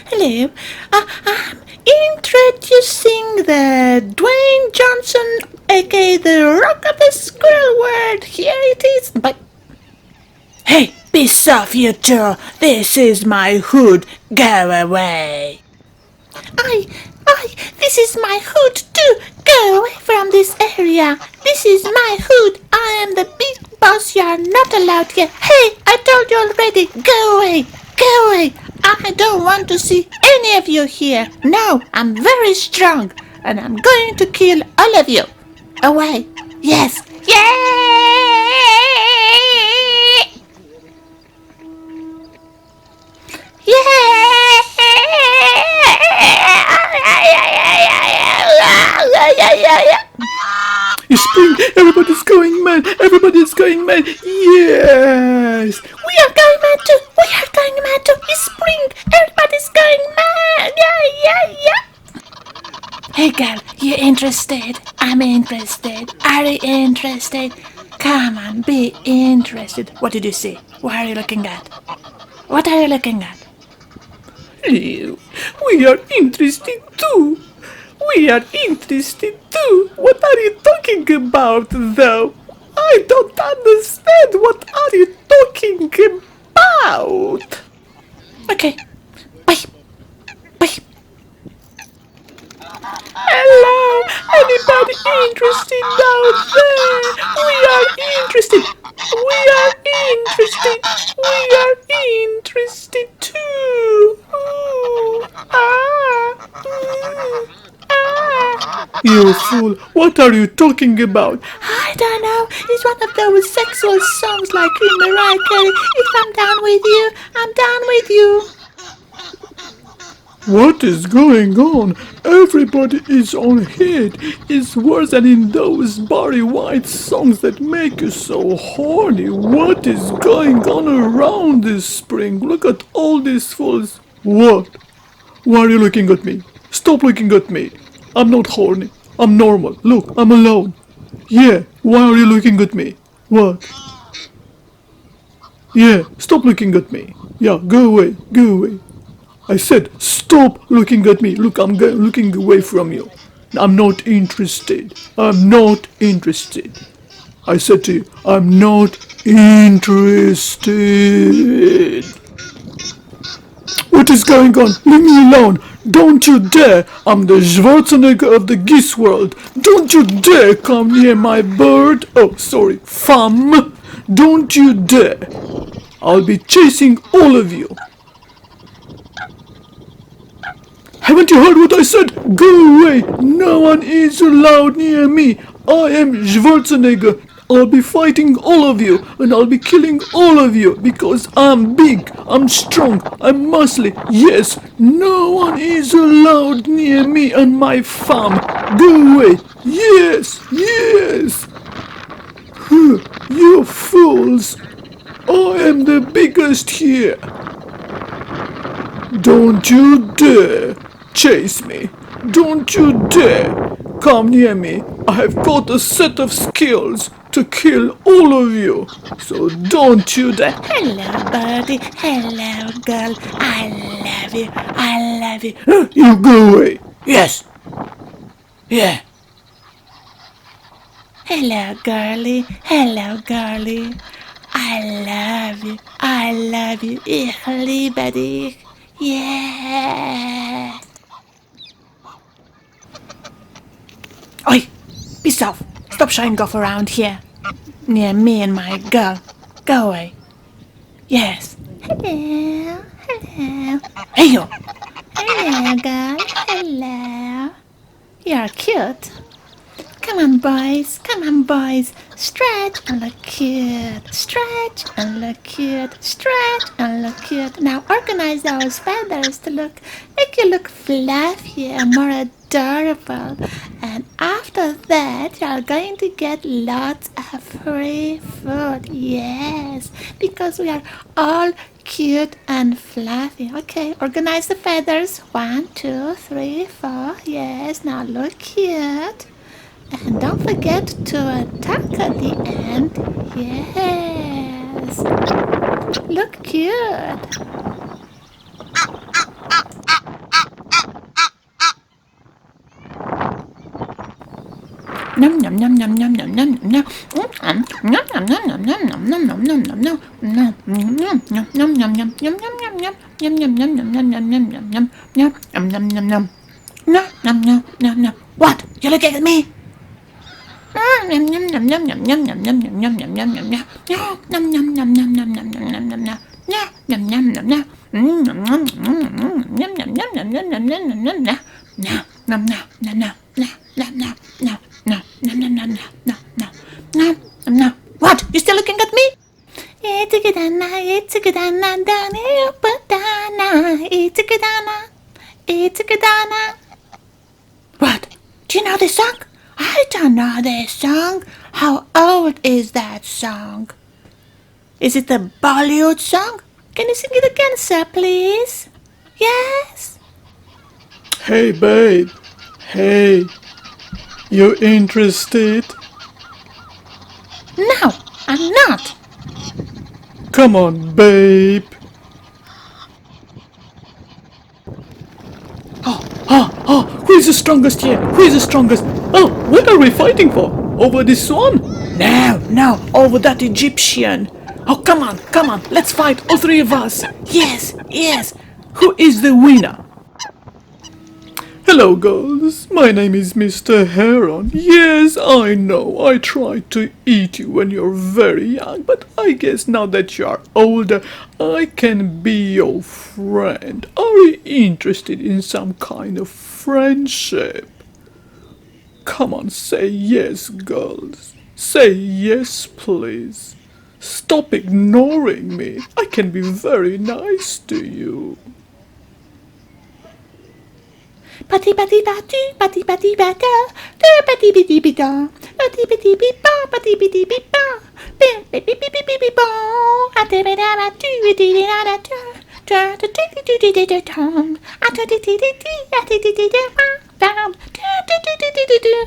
Hello. I'm introducing the Dwayne Johnson, aka the Rock of the Squirrel World. Here it is. But hey, piss off, you two. This is my hood. Go away. This is my hood too. Go away from this area. This is my hood. I am the big boss. You are not allowed here. Hey, I told you already. Go away. Go away. I don't want to see any of you here. No, I'm very strong and I'm going to kill all of you. Away. Yes. It's spring! Everybody's going mad! Everybody's going mad! Yes! We are going mad too. We are going mad too. It's spring. Everybody's going mad. Yeah. Hey girl, you interested? I'm interested. Are you interested? Come on, be interested. What did you see? What are you looking at? What are you looking at? Hello! We are interested too! We are interested too! What are you talking about though? I don't understand! What are you talking about? Okay. Bye. Bye. Hello! Anybody interested out there? We are interested! We are interested! We are interested too! Ooh, You fool! What are you talking about? I don't know. It's one of those sexual songs like in Mariah Carey. If I'm down with you, I'm down with you. What is going on? Everybody is on hit. It's worse than in those Barry White songs that make you so horny. What is going on around this spring? Look at all these fools. What? Why are you looking at me? Stop looking at me. I'm not horny. I'm normal. Look, I'm alone. Yeah, why are you looking at me? What? Yeah, stop looking at me. Yeah, go away, go away. I said, stop looking at me. Look, I'm looking away from you. I'm not interested. I'm not interested. I said to you, I'm not interested. What is going on? Leave me alone. Don't you dare. I'm the Schwarzenegger of the geese world. Don't you dare come near my bird. Oh, sorry, femme. Don't you dare. I'll be chasing all of you. Haven't you heard what I said? Go away! No one is allowed near me! I am Schwarzenegger! I'll be fighting all of you and I'll be killing all of you because I'm big, I'm strong, I'm muscly. Yes, no one is allowed near me and my farm. Go away! Yes! Yes! You fools! I am the biggest here! Don't you dare chase me! Don't you dare come near me! I have got a set of skills to kill all of you! So don't you dare! Hello, birdie. Hello, girl. I love you. I love you. You go away! Yes. Yeah. Hello, girlie. Hello, girlie. I love you. I love you. Ich liebe dich. Yeah. Oi! Peace off. Stop showing off around here. Near me and my girl. Go away. Yes. Hello. Hello. Hey, you. Hello, girl. Hello. You're cute. Come on, boys. Come on, boys. Stretch and look cute. Stretch and look cute. Stretch and look cute. Now organize those feathers to make you look fluffy and more adorable. And after that, you're going to get lots of free food. Yes, because we are all cute and fluffy. Okay, organize the feathers. 1, 2, 3, 4. Yes, now look cute. And don't forget to attack at the end. Yes. Look cute. Nom nom nom nom nom nom nom nom. Nom nom nom nom nom nom nom nom nom nom nom. Nom nom nom nom nom nom nom nom nom. Nom nom nom nom nom nom nom nom nom. Nom nom nom nom. No nom nom nom nom. What? You're looking at me? Nom nom nom nom nom nom nom nom nom nom nom nom nom nom. Nom nom nom nom nom nom nom nom nom nom. Nom nom nom nom nom. Nom nom nom nom nom nom nom nom nom nom nom nom nom nom nom. Nom nom nom nom nom nom nom nom nom nom nom nom. No. No. What? You still looking at me? It's a good Anna, it's a good Anna, it's a good Anna, it's a good Anna. What? Do you know this song? I don't know this song. How old is that song? Is it a Bollywood song? Can you sing it again, sir, please? Yes? Hey, babe. Hey. You interested? No, I'm not. Come on, babe. Who is the strongest here? Who is the strongest? Oh, what are we fighting for? Over this one? No, over that Egyptian. Oh, come on, let's fight, all three of us. Yes. Who is the winner? Hello, girls. My name is Mr. Heron. Yes, I know I tried to eat you when you're very young, but I guess now that you are older, I can be your friend. Are you interested in some kind of friendship? Come on, say yes, girls. Say yes, please. Stop ignoring me. I can be very nice to you. Pati pati pati pati pati pata da pati piti pita pati piti pipa pati piti pipa piti piti piti pa ate beda ba tu di di da da da da di di di tom ate di di di ate di di ba bam da da da da da